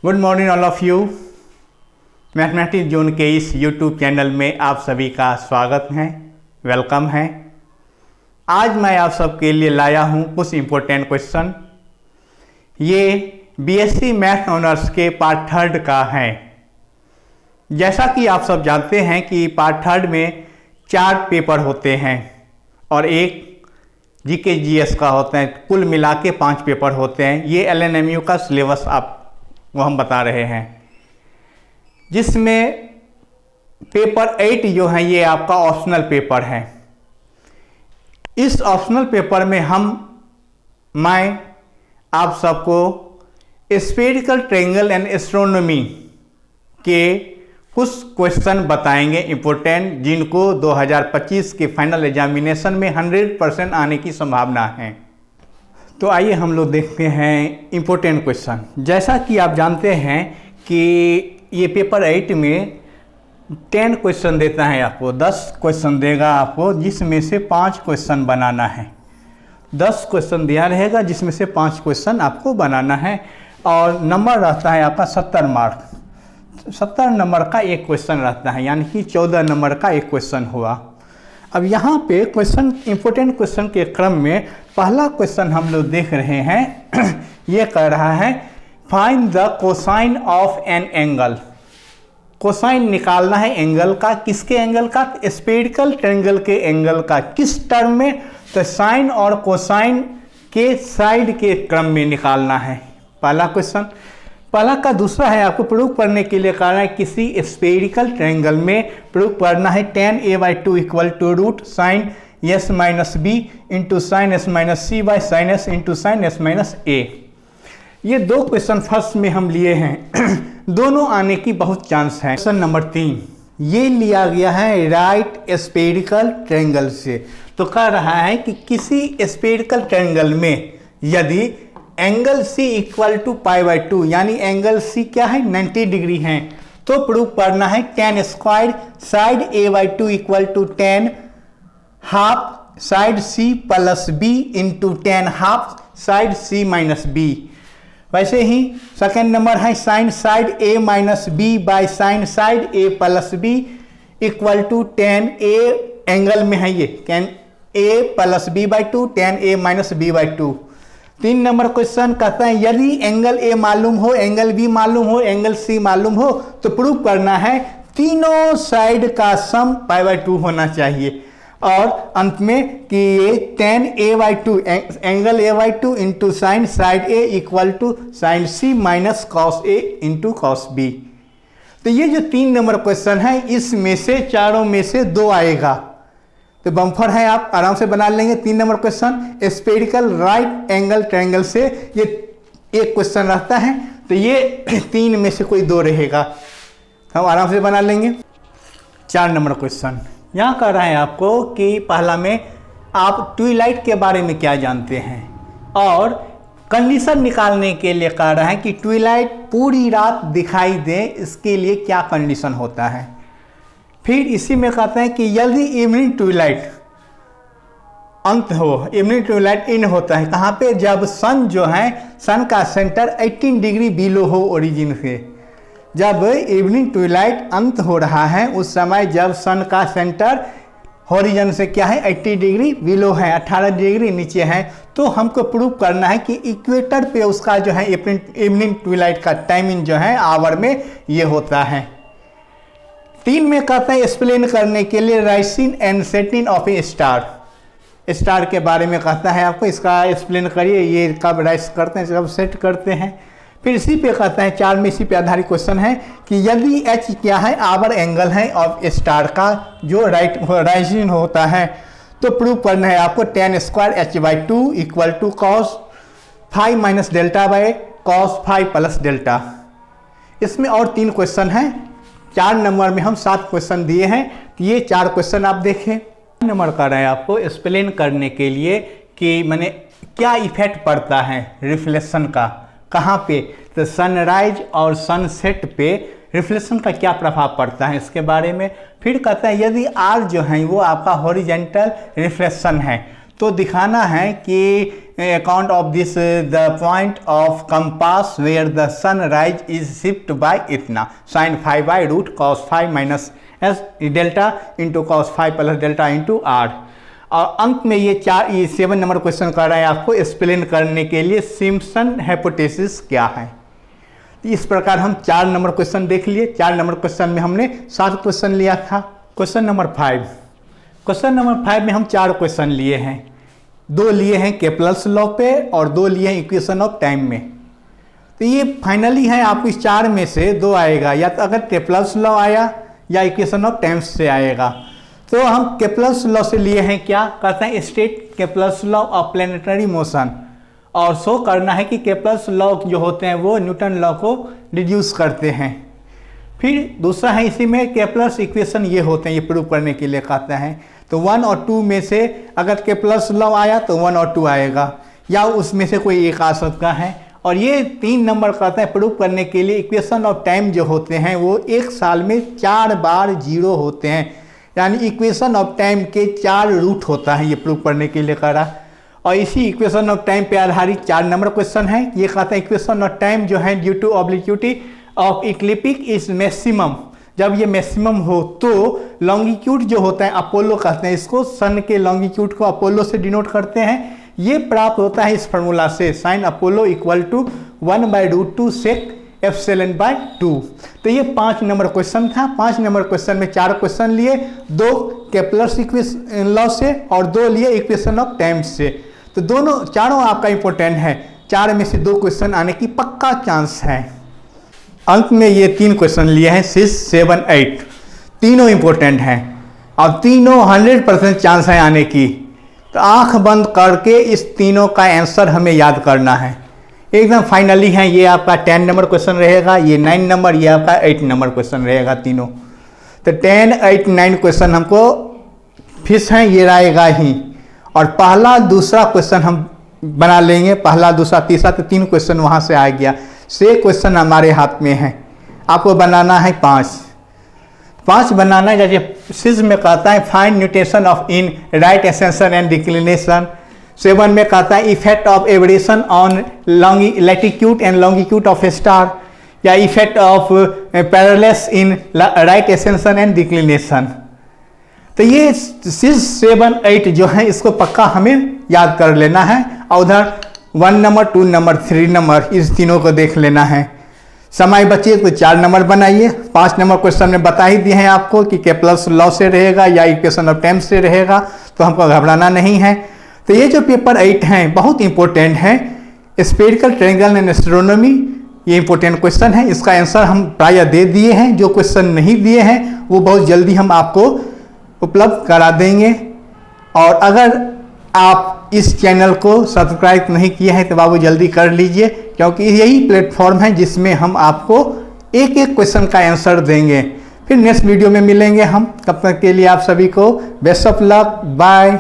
Good morning all of you. Mathematics zone के इस YouTube channel में आप सभी का स्वागत है, वेलकम है। आज मैं आप सबके लिए लाया हूँ कुछ इम्पोर्टेंट क्वेश्चन। ये बीएससी मैथ ऑनर्स के पार्ट थर्ड का है। जैसा कि आप सब जानते हैं कि पार्ट थर्ड में 4 पेपर होते हैं और एक जीके जीएस का होता है। कुल मिला के 5 पेपर होते हैं। ये एलएनएमयू का सिलेबस वो हम बता रहे हैं, जिसमें पेपर 8 जो है ये आपका ऑप्शनल पेपर है। इस ऑप्शनल पेपर में मैं आप सबको स्फेरिकल ट्रायंगल एंड एस्ट्रोनॉमी के कुछ क्वेश्चन बताएंगे इम्पोर्टेंट, जिनको 2025 के फाइनल एग्जामिनेशन में 100% आने की संभावना है। तो आइए हम लोग देखते हैं इम्पोर्टेंट क्वेश्चन। जैसा कि आप जानते हैं कि ये पेपर 8 में 10 क्वेश्चन देता है आपको, 10 क्वेश्चन देगा आपको, जिसमें से 5 क्वेश्चन बनाना है। 10 क्वेश्चन दिया रहेगा जिसमें से 5 क्वेश्चन आपको बनाना है और नंबर रहता है आपका 70 मार्क। 70 नंबर का एक क्वेश्चन रहता है, यानी कि 14 नंबर का एक क्वेश्चन हुआ। अब यहाँ पे क्वेश्चन इम्पोर्टेंट क्वेश्चन के क्रम में पहला क्वेश्चन हम लोग देख रहे हैं। ये कह रहा है find the cosine of an angle. Cosine निकालना है एंगल का। किसके एंगल का? स्फेरिकल ट्रायंगल के एंगल का। किस टर्म में? तो साइन और कोसाइन के साइड के क्रम में निकालना है। पहला क्वेश्चन। पहला का दूसरा है आपको प्रूव करने के लिए कहना है किसी स्फेरिकल ट्रायंगल में प्रूव करना है tan a/2 equal to root sine s minus B into sine S minus C by sine S into sine S minus A. ये 2 क्वेश्चन फर्स्ट में हम लिए हैं। दोनों आने की बहुत चांस है। क्वेश्चन नंबर 3 ये लिया गया है राइट स्फेरिकल ट्रायंगल से। तो कह रहा है कि किसी स्फेरिकल ट्रायंगल में यदि एंगल C इक्वल टू π/2 यानी एंगल C क्या है 90 डिग्री है, तो प्रूव करना है tan square side a/2 equal to tan half side C plus b into tan half side C minus b। वैसे ही सेकेंड नंबर है sine side a minus B by sine side a plus B equal to tan a angle में है ये tan a plus b/2 tan a minus b/2। 3 number question कहता है यदि angle A मालूम हो, एंगल B मालूम हो, एंगल C मालूम हो, तो प्रूव करना है तीनों साइड का सम π/2 होना चाहिए। और अंत में कि ये tan a/2 angle a/2 into sine side A equal to sine C minus cos A into cos B। तो ये जो 3 नंबर क्वेश्चन है, इसमें से चारों में से 2 आएगा। तो बम्फर है, आप आराम से बना लेंगे। 3 number question spherical right angle triangle से ये एक क्वेश्चन रहता है, तो ये 3 में से कोई 2 रहेगा, हम आराम से बना लेंगे। 4 नंबर क्वेश्चन यहाँ कह रहा है आपको कि पहला में आप ट्विलाइट के बारे में क्या जानते हैं और कंडीशन निकालने के लिए कह रहा है कि ट्विलाइट पूरी रात दिखाई दे, इसके लिए क्या कंडीशन होता है। फिर इसी में कहते हैं कि यदि इवनिंग ट्विलाइट अंत हो, इवनिंग ट्विलाइट इन होता है कहाँ पे? जब सन जो है, सन का सेंटर 18 डिग्री बिलो हो ओरिजिन से। जब इवनिंग ट्विलाइट अंत हो रहा है उस समय जब सन का सेंटर ओरिजिन से क्या है 80 डिग्री बिलो है, 18 डिग्री नीचे है, तो हमको प्रूव करना है कि इक्वेटर पे उसका जो है इवनिंग ट्विलाइट का टाइमिंग जो है आवर में ये होता है। 3 में कहते हैं एक्सप्लेन करने के लिए rising and setting of a star. Star के बारे में कहता है आपको, इसका एक्सप्लेन करिए, ये कब राइज करते हैं, कब सेट करते हैं। फिर इसी पे कहता है 4 में इसी पे आधारित क्वेश्चन है कि यदि H क्या है आवर एंगल है ऑफ स्टार का जो राइजिंग होता है, तो प्रूव करना है आपको tan square h/2 equal to cos phi minus delta by cos phi plus delta. इसमें और 3 क्वेश्चन हैं। 4 नंबर में हम 7 क्वेश्चन दिए हैं, ये 4 क्वेश्चन आप देखें। नंबर कर रहे हैं आपको एक्सप्लेन करने के लिए कि मैंने क्या इफेक्ट पड़ता है रिफ्लेक्शन का, कहाँ पे? तो सनराइज और सनसेट पे रिफ्लेक्शन का क्या प्रभाव पड़ता है इसके बारे में। फिर कहता है यदि R जो है वो आपका हॉरिजेंटल रिफ्लेक्शन है, तो दिखाना है कि account of this the point of compass where the sunrise is shifted by इतना sin phi by root cos phi minus s delta into cos phi plus delta into r। और अंत में ये 7 नंबर क्वेश्चन कर रहा है आपको explain करने के लिए सिम्पसन हाइपोथेसिस क्या है। इस प्रकार हम 4 नंबर क्वेश्चन देख लिए। 4 नंबर क्वेश्चन में हमने 7 क्वेश्चन लिया था। क्वेश्चन नंबर 5 में हम 4 क्वेश्चन लिए हैं। 2 लिए हैं केपलर्स लॉ पे और 2 लिए हैं इक्वेशन ऑफ टाइम में। तो ये फाइनली है आपको इस 4 में से 2 आएगा, या तो अगर केपलर्स लॉ आया या इक्वेशन ऑफ टाइम से आएगा। तो हम केपलर्स लॉ से लिए हैं क्या, कहते हैं state Kepler's law of planetary motion, और शो करना है कि केपलर्स लॉ जो होते हैं वो न्यूटन लॉ को रिड्यूस करते हैं। फिर दूसरा है इसी में केपलर्स इक्वेशन ये होते हैं, ये प्रूव करने के लिए कहते हैं। तो 1 और 2 में से अगर केपलर्स लॉ आया तो 1 और 2 आएगा, या उसमें से कोई एक आ सकता है। और ये 3 नंबर कहते हैं प्रूव करने के लिए इक्वेशन ऑफ टाइम जो होते हैं वो एक साल में 4 बार 0 होते हैं, यानी इक्वेशन ऑफ टाइम के 4 रूट होता है, ये प्रूव करने के लिए करा। और इसी इक्वेशन ऑफ टाइम पे आधारित 4 नंबर क्वेश्चन है। ये कहते हैं इक्वेशन ऑफ टाइम जो है due to obliquity of ecliptic is maximum, जब ये मैक्सिमम हो तो लॉन्गिट्यूड जो होता है अपोलो कहते हैं इसको, सन के लॉन्गिट्यूड को अपोलो से डिनोट करते हैं। ये प्राप्त होता है इस फार्मूला से, साइन अपोलो इक्वल टू 1/√2 सेक f(2)। तो ये 5 नंबर क्वेश्चन था। 5 नंबर क्वेश्चन में 4 क्वेश्चन लिए, 2 केपलर्स इक्वेशन लॉ से और 2 लिए इक्वेशन ऑफ टाइम से। तो चारों आपका इंपॉर्टेंट है। 4 में से 2 क्वेश्चन आने की पक्का चांस है। अंत में ये 3 क्वेश्चन लिए हैं 6, 7, 8, तीनों इंपॉर्टेंट हैं और तीनों 100% चांस है आने की। तो आंख बंद करके इस तीनों का आंसर हमें याद करना है एकदम फाइनली है। ये आपका 10 नंबर क्वेश्चन रहेगा, ये 9 नंबर, ये आपका 8 नंबर क्वेश्चन रहेगा तीनों। तो 10, 8, 9 क्वेश्चन हमको फिक्स हैं, ये रहेगा ही। और पहला दूसरा क्वेश्चन हम बना लेंगे, पहला दूसरा तीसरा, तो 3 क्वेश्चन वहाँ से आ गया। 6 क्वेश्चन हमारे हाथ में है, आपको बनाना है 5 बनाना है। जैसे 6 में कहता है find nutation of in right ascension and declination. 7 में कहता है effect of aberration on latitude and longitude of a star, या effect of parallels in right ascension and declination. तो ये 6, 7, 8 जो है इसको पक्का हमें याद कर लेना है। और उधर 1 नंबर, 2 नंबर, 3 नंबर, इस तीनों को देख लेना है। समय बचे तो 4 नंबर बनाइए। 5 नंबर क्वेश्चन में बता ही दिए हैं आपको कि केपलर्स लॉ से रहेगा या इक्वेशन ऑफ टाइम से रहेगा, तो हमको घबराना नहीं है। तो ये जो पेपर 8 हैं बहुत इंपॉर्टेंट है, स्फेरिकल ट्रायंगल एंड एस्ट्रोनॉमी, ये इंपॉर्टेंट क्वेश्चन है। इसका आंसर हम प्रायः दे दिए हैं, जो क्वेश्चन नहीं दिए हैं वो बहुत जल्दी हम आपको उपलब्ध करा देंगे। और अगर आप इस चैनल को सब्सक्राइब नहीं किए हैं तो बाबू जल्दी कर लीजिए, क्योंकि यही प्लेटफॉर्म है जिसमें हम आपको एक एक क्वेश्चन का आंसर देंगे। फिर नेक्स्ट वीडियो में मिलेंगे हम, तब तक के लिए आप सभी को बेस्ट ऑफ लक, बाय।